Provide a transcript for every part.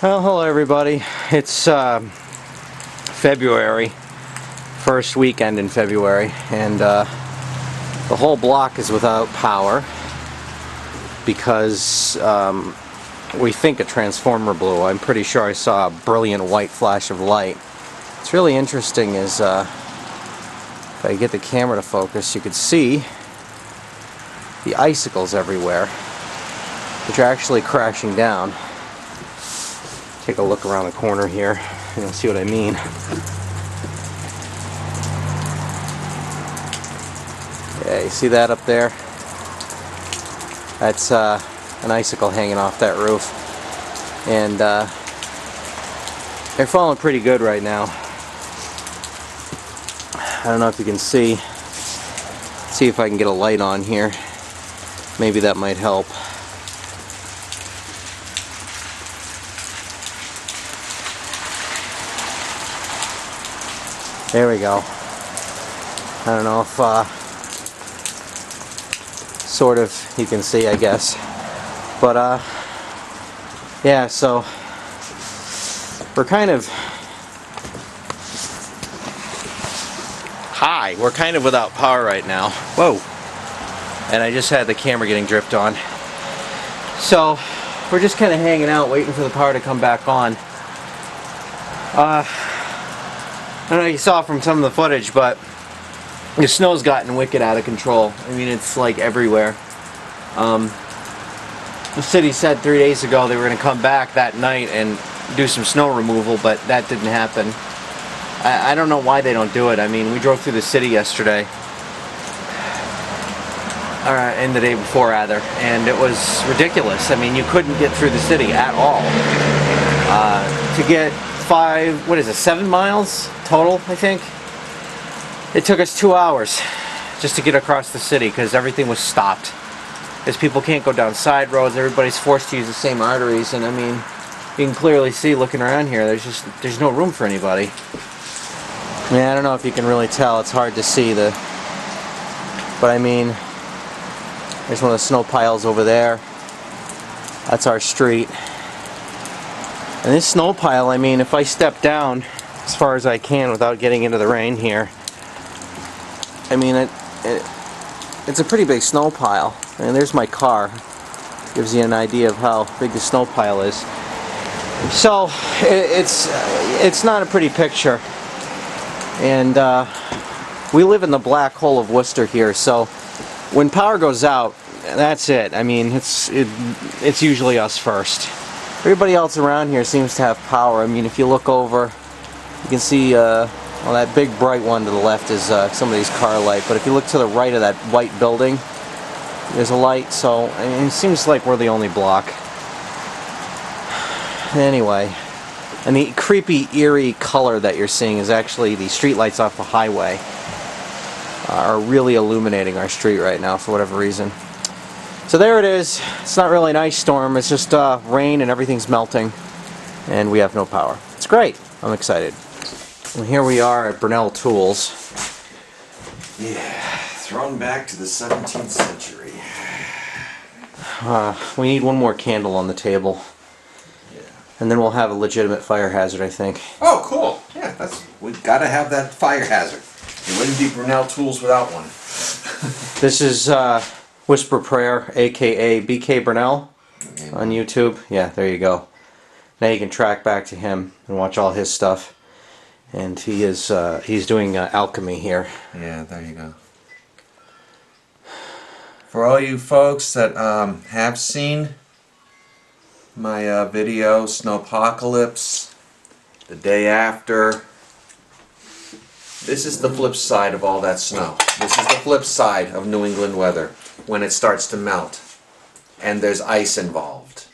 Well, hello everybody. It's February, first weekend in February, and the whole block is without power because we think a transformer blew. I'm pretty sure I saw a brilliant white flash of light. What's really interesting is if I get the camera to focus, you could see the icicles everywhere, which are actually crashing down. Take a look around the corner here and you'll see what I mean. Yeah, you see that up there? That's an icicle hanging off that roof, and they're falling pretty good right now. I don't know if you can see. Let's see if I can get a light on here. Maybe that might help. There we go. I don't know if sort of you can see, I guess, but yeah, so we're kind of we're kind of without power right now. Whoa. And I just had the camera getting dripped on, so we're just kind of hanging out waiting for the power to come back on. I don't know if you saw from some of the footage, but the snow's gotten wicked out of control. I mean, it's like everywhere. The city said 3 days ago they were going to come back that night and do some snow removal, but that didn't happen. I don't know why they don't do it. I mean, we drove through the city yesterday, and the day before rather, and it was ridiculous. I mean, you couldn't get through the city at all. To get 7 miles total, I think. It took us 2 hours just to get across the city because everything was stopped. Because people can't go down side roads, everybody's forced to use the same arteries, and I mean, you can clearly see looking around here, there's no room for anybody. I mean, I don't know if you can really tell, it's hard to see but I mean, there's one of the snow piles over there. That's our street. And this snow pile, I mean, if I step down as far as I can without getting into the rain here, I mean, it's a pretty big snow pile. And there's my car. Gives you an idea of how big the snow pile is. So it's not a pretty picture. And we live in the black hole of Worcester here, so when power goes out, that's it. I mean, it's usually us first. Everybody else around here seems to have power. I mean, if you look over, you can see, well, that big bright one to the left is somebody's car light. But if you look to the right of that white building, there's a light. So I mean, it seems like we're the only block. Anyway, and the creepy, eerie color that you're seeing is actually the street lights off the highway are really illuminating our street right now for whatever reason. So there it is. It's not really an ice storm, it's just rain and everything's melting, and we have no power. It's great. I'm excited. And here we are at Brunel Tools. Yeah, thrown back to the 17th century. We need one more candle on the table. Yeah. And then we'll have a legitimate fire hazard, I think. Oh, cool. Yeah, we've got to have that fire hazard. It wouldn't be Brunel Tools without one. This is Whisper Prayer, aka BK Brunel, on YouTube. Yeah, there you go. Now you can track back to him and watch all his stuff. And he's doing alchemy here. Yeah, there you go. For all you folks that have seen my video, Snowpocalypse, the day after, this is the flip side of all that snow. This is the flip side of New England weather. When it starts to melt and there's ice involved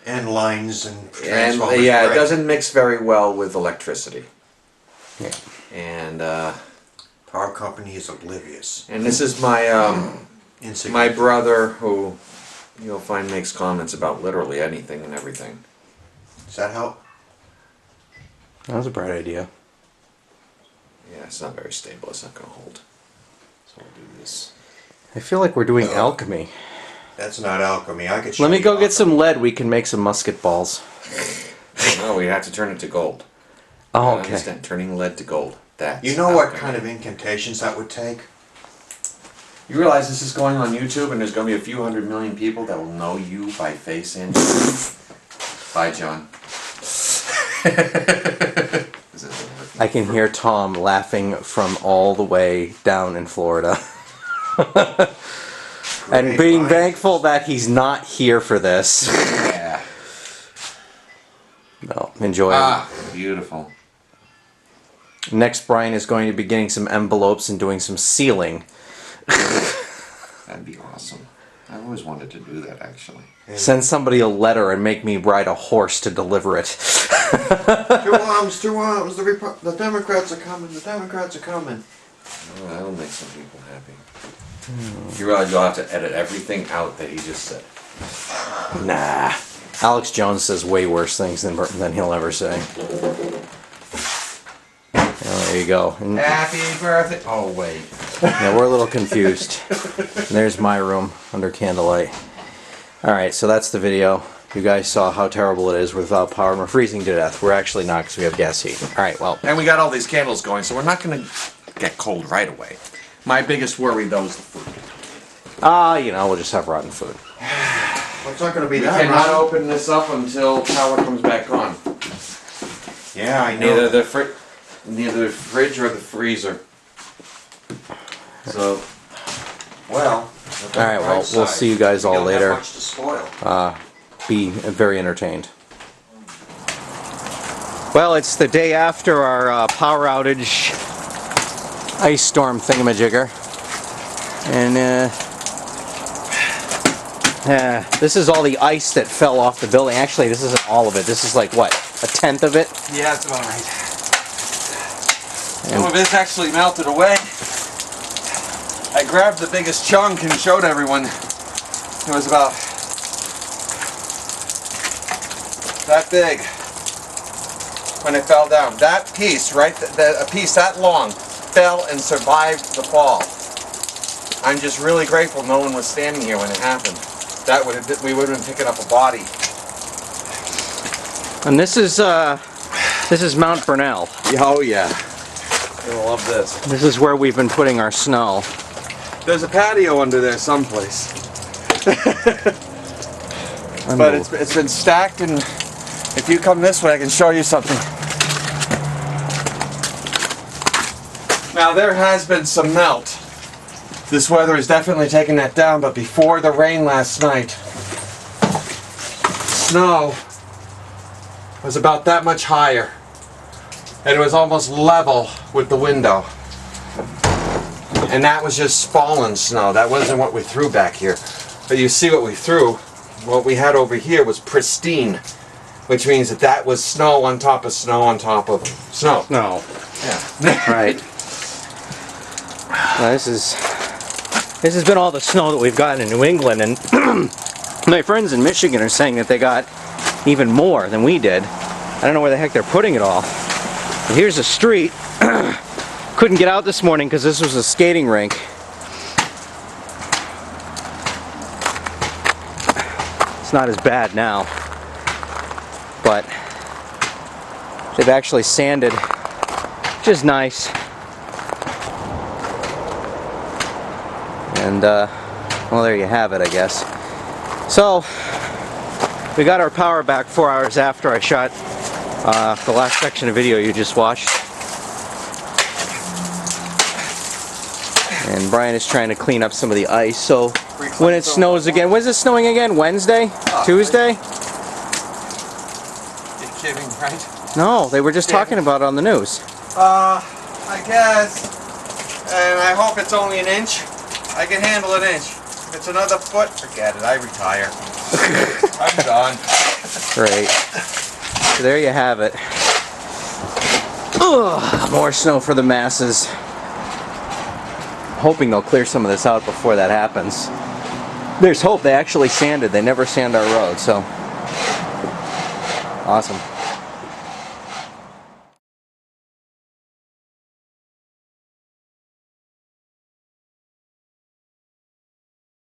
and lines and transformers. And yeah, it doesn't mix very well with electricity. Yeah. And Power company is oblivious. and this is my brother, who you'll find makes comments about literally anything and everything. Does that help? That was a bright idea. Yeah, it's not very stable. It's not going to hold. So we'll do this. I feel like we're doing alchemy. That's not alchemy. I could show Let me you go get alchemy. some lead. We can make some musket balls. No, we have to turn it to gold. Oh, I okay. understand. Turning lead to gold. That's You know how what it kind goes. of incantations that would take? You realize this is going on YouTube, and there's going to be a few hundred million people that will know you by face and name? Bye, John. This isn't working. I can hear Tom laughing from all the way down in Florida. And Great being minds. thankful that he's not here for this. Yeah. No, enjoy Ah, beautiful. it. Next, Brian is going to be getting some envelopes and doing some sealing. That'd be awesome. I've always wanted to do that, actually. Send somebody a letter and make me ride a horse to deliver it. 2 arms, 2 arms. The Democrats are coming. The Democrats are coming. Oh, that'll make some people happy. You realize you'll have to edit everything out that he just said. Nah. Alex Jones says way worse things than he'll ever say. Oh, there you go. And, Happy birthday! Oh, wait. yeah, we're a little confused. And there's my room under candlelight. Alright, so that's the video. You guys saw how terrible it is without power, and we're freezing to death. We're actually not because we have gas heat. Alright, well. And we got all these candles going, so we're not going to get cold right away. My biggest worry, though, is the food. You know, we'll just have rotten food. Well, it's not going to be We that cannot rotten. open this up until power comes back on. Yeah, I Neither know. the fridge or the freezer. So, Well. Alright, well, we'll see you guys all later. Don't have much to spoil. Be very entertained. Well, it's the day after our power outage ice storm thingamajigger. And this is all the ice that fell off the building. Actually, this isn't all of it. This is like, what, a tenth of it? yeah, that's about right. Some of it's actually melted away. I grabbed the biggest chunk and showed everyone. It was about that big when it fell down. That piece, right, a piece that long, fell and survived the fall. I'm just really grateful no one was standing here when it happened. That would have, we would have been picking up a body. And this is Mount Burnell. Oh yeah, you'll love this. This is where we've been putting our snow. There's a patio under there someplace. But it's been stacked, and if you come this way I can show you something. Now there has been some melt. This weather is definitely taking that down, but before the rain last night, snow was about that much higher. And it was almost level with the window. And that was just fallen snow. That wasn't what we threw back here. But you see what we threw. What we had over here was pristine, which means that was snow on top of snow on top of snow. No. Yeah. Right. Well, this has been all the snow that we've gotten in New England, and my friends in Michigan are saying that they got even more than we did. I don't know where the heck they're putting it all. But here's a street. Couldn't get out this morning because this was a skating rink. It's not as bad now, but they've actually sanded, which is nice. And well, there you have it, I guess. So we got our power back 4 hours after I shot the last section of video you just watched. And Brian is trying to clean up some of the ice. So when it snows again, when's it snowing again? Wednesday? Tuesday? You're kidding, right? No, they were just talking about it on the news. I guess. And I hope it's only an inch. I can handle an inch. If it's another foot, forget it. I retire. I'm done. Great. So there you have it. Ugh, more snow for the masses. Hoping they'll clear some of this out before that happens. There's hope. They actually sanded. They never sand our road, so awesome.